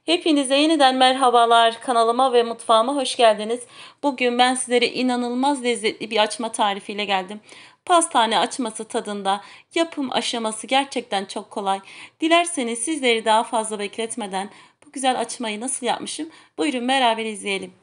Hepinize yeniden merhabalar. Kanalıma ve mutfağıma hoş geldiniz. Bugün ben sizlere inanılmaz lezzetli bir açma tarifiyle geldim. Pastane açması tadında. Yapım aşaması gerçekten çok kolay. Dilerseniz sizleri daha fazla bekletmeden bu güzel açmayı nasıl yapmışım? Buyurun beraber izleyelim.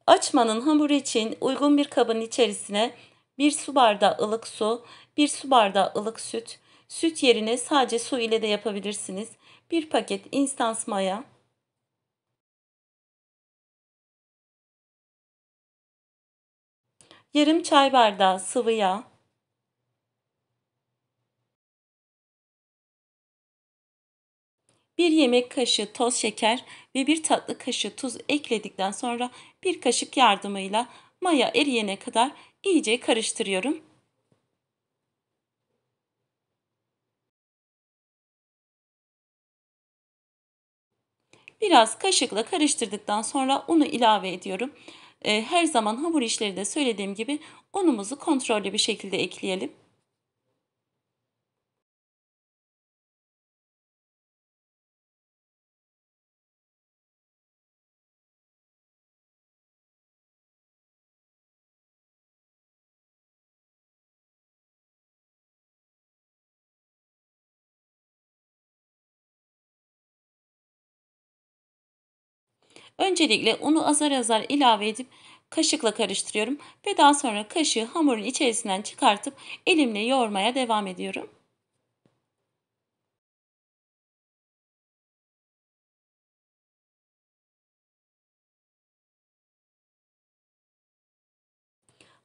Açmanın hamuru için uygun bir kabın içerisine bir su bardağı ılık su, bir su bardağı ılık süt, süt yerine sadece su ile de yapabilirsiniz. Bir paket instans maya, yarım çay bardağı sıvı yağ, bir yemek kaşığı toz şeker ve bir tatlı kaşığı tuz ekledikten sonra bir kaşık yardımıyla maya eriyene kadar iyice karıştırıyorum. Biraz kaşıkla karıştırdıktan sonra unu ilave ediyorum. Her zaman hamur işlerinde söylediğim gibi unumuzu kontrollü bir şekilde ekleyelim. Öncelikle unu azar azar ilave edip kaşıkla karıştırıyorum ve daha sonra kaşığı hamurun içerisinden çıkartıp elimle yoğurmaya devam ediyorum.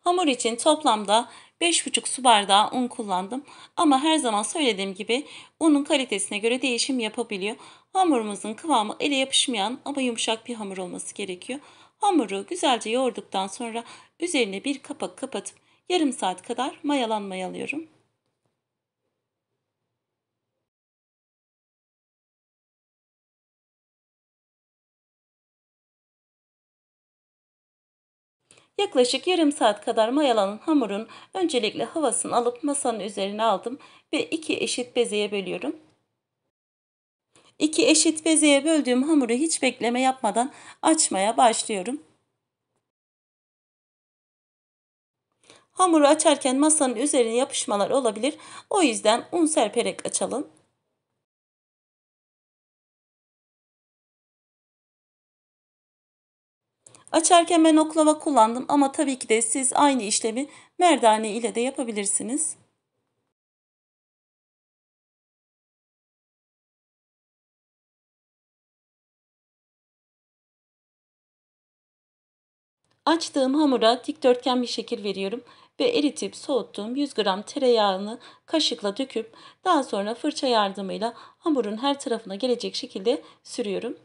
Hamur için toplamda 5,5 su bardağı un kullandım. Ama her zaman söylediğim gibi unun kalitesine göre değişim yapabiliyor. Hamurumuzun kıvamı ele yapışmayan ama yumuşak bir hamur olması gerekiyor. Hamuru güzelce yoğurduktan sonra üzerine bir kapak kapatıp yarım saat kadar mayalanmaya alıyorum. Yaklaşık yarım saat kadar mayalanan hamurun öncelikle havasını alıp masanın üzerine aldım ve iki eşit bezeye bölüyorum. İki eşit bezeye böldüğüm hamuru hiç bekleme yapmadan açmaya başlıyorum. Hamuru açarken masanın üzerine yapışmalar olabilir. O yüzden un serperek açalım. Açarken ben oklava kullandım ama tabii ki de siz aynı işlemi merdane ile de yapabilirsiniz. Açtığım hamura dikdörtgen bir şekil veriyorum ve eritip soğuttuğum 100 gram tereyağını kaşıkla döküp daha sonra fırça yardımıyla hamurun her tarafına gelecek şekilde sürüyorum.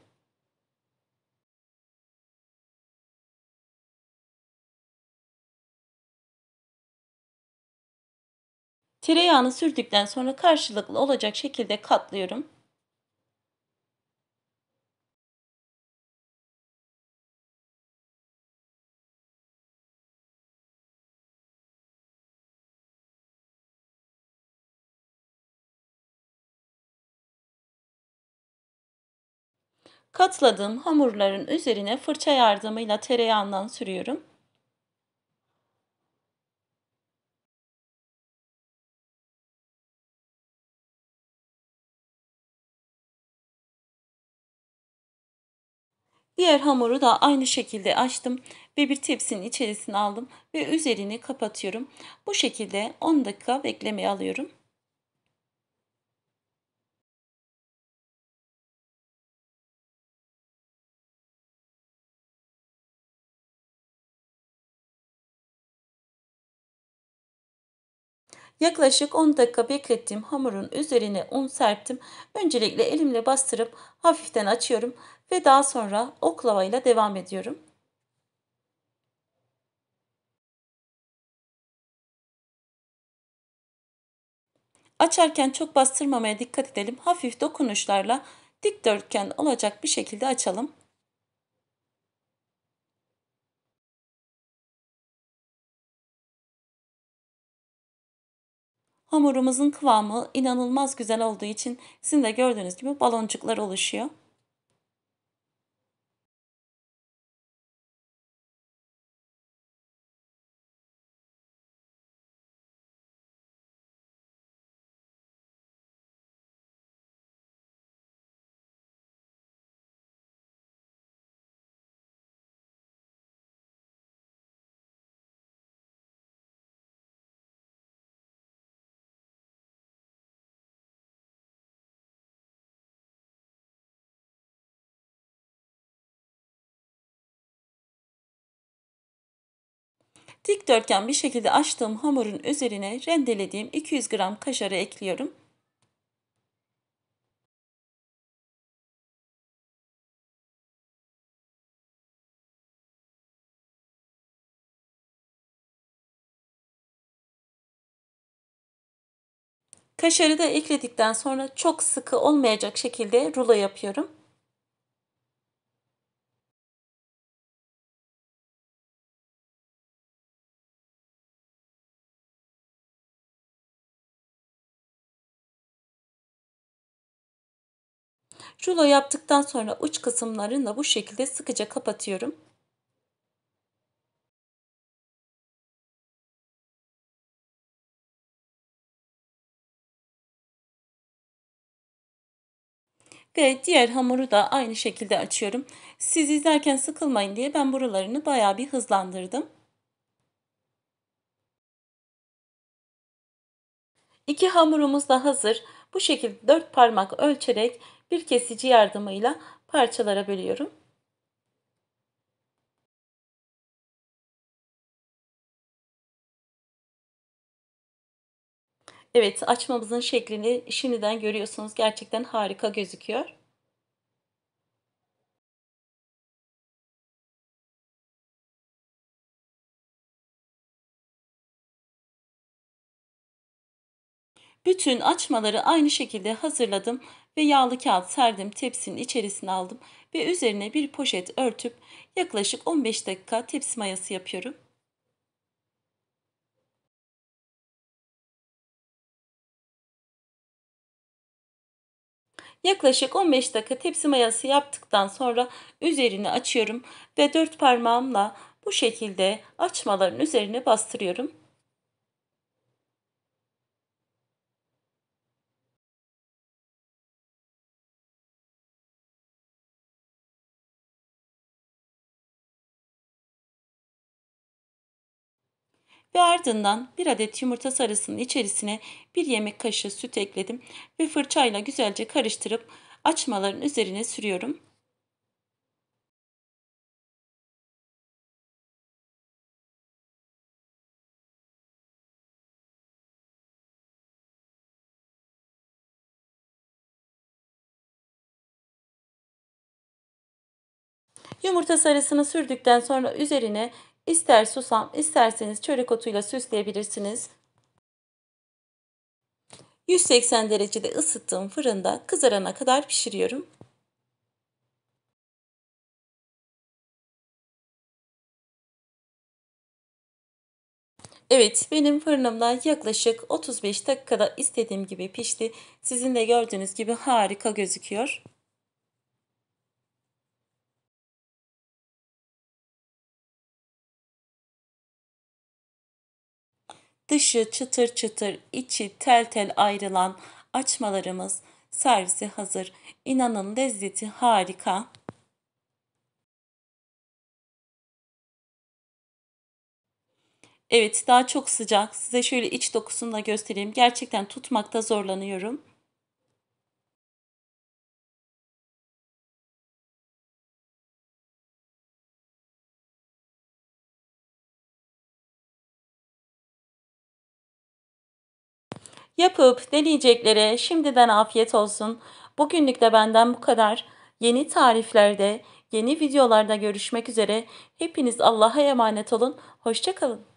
Tereyağını sürdükten sonra karşılıklı olacak şekilde katlıyorum. Katladığım hamurların üzerine fırça yardımıyla tereyağından sürüyorum. Diğer hamuru da aynı şekilde açtım ve bir tepsinin içerisine aldım ve üzerini kapatıyorum. Bu şekilde 10 dakika beklemeye alıyorum. Yaklaşık 10 dakika beklettiğim hamurun üzerine un serptim. Öncelikle elimle bastırıp hafiften açıyorum ve daha sonra oklavayla devam ediyorum. Açarken çok bastırmamaya dikkat edelim. Hafif dokunuşlarla dikdörtgen olacak bir şekilde açalım. Hamurumuzun kıvamı inanılmaz güzel olduğu için sizin de gördüğünüz gibi baloncuklar oluşuyor. Dikdörtgen bir şekilde açtığım hamurun üzerine rendelediğim 200 gram kaşarı ekliyorum. Kaşarı da ekledikten sonra çok sıkı olmayacak şekilde rulo yapıyorum. Rulo yaptıktan sonra uç kısımlarını da bu şekilde sıkıca kapatıyorum. Ve diğer hamuru da aynı şekilde açıyorum. Siz izlerken sıkılmayın diye ben buralarını bayağı bir hızlandırdım. İki hamurumuz da hazır. Bu şekilde 4 parmak ölçerek bir kesici yardımıyla parçalara bölüyorum. Evet, açmamızın şeklini şimdiden görüyorsunuz. Gerçekten harika gözüküyor. Bütün açmaları aynı şekilde hazırladım ve yağlı kağıt serdim, tepsinin içerisine aldım ve üzerine bir poşet örtüp yaklaşık 15 dakika tepsi mayası yapıyorum. Yaklaşık 15 dakika tepsi mayası yaptıktan sonra üzerini açıyorum ve 4 parmağımla bu şekilde açmaların üzerine bastırıyorum. Ve ardından bir adet yumurta sarısının içerisine bir yemek kaşığı süt ekledim ve fırçayla güzelce karıştırıp açmaların üzerine sürüyorum. Yumurta sarısını sürdükten sonra üzerine ister susam, isterseniz çörek otuyla süsleyebilirsiniz. 180 derecede ısıttığım fırında kızarana kadar pişiriyorum. Evet, benim fırınımda yaklaşık 35 dakikada istediğim gibi pişti. Sizin de gördüğünüz gibi harika gözüküyor. Dışı çıtır çıtır, içi tel tel ayrılan açmalarımız servise hazır. İnanın lezzeti harika. Evet, daha çok sıcak. Size şöyle iç dokusunu da göstereyim. Gerçekten tutmakta zorlanıyorum. Yapıp deneyeceklere şimdiden afiyet olsun. Bugünlük de benden bu kadar. Yeni tariflerde, yeni videolarda görüşmek üzere. Hepiniz Allah'a emanet olun. Hoşça kalın.